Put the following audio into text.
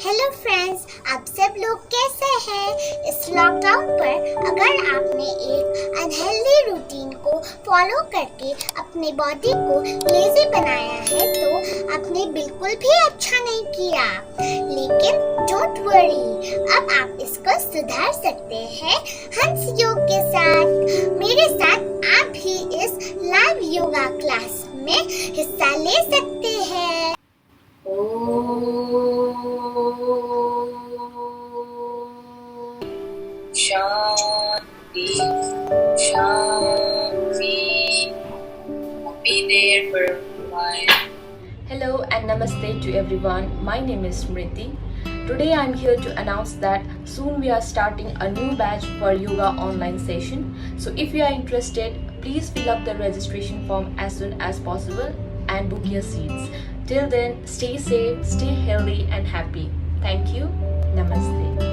Hello friends, आप सब लोग कैसे हैं? इस लॉकडाउन पर अगर आपने एक अनहेल्दी रूटीन को फॉलो करके अपने बॉडी को लेजी बनाया है तो आपने बिल्कुल भी अच्छा नहीं किया। लेकिन डोंट वरी, अब आप इसको सुधार सकते हैं हंस योग के साथ। मेरे साथ आप भी इस लाइव योगा क्लास में हिस्सा ले सकते हैं। Shanti, Shanti. Be there for a while. Hello and namaste to everyone. My name is Smriti. Today I'm here to announce that soon we are starting a new batch for yoga online session. So if you are interested, please fill up the registration form as soon as possible and book your seats. Till then, stay safe, stay healthy and happy. Thank you. Namaste.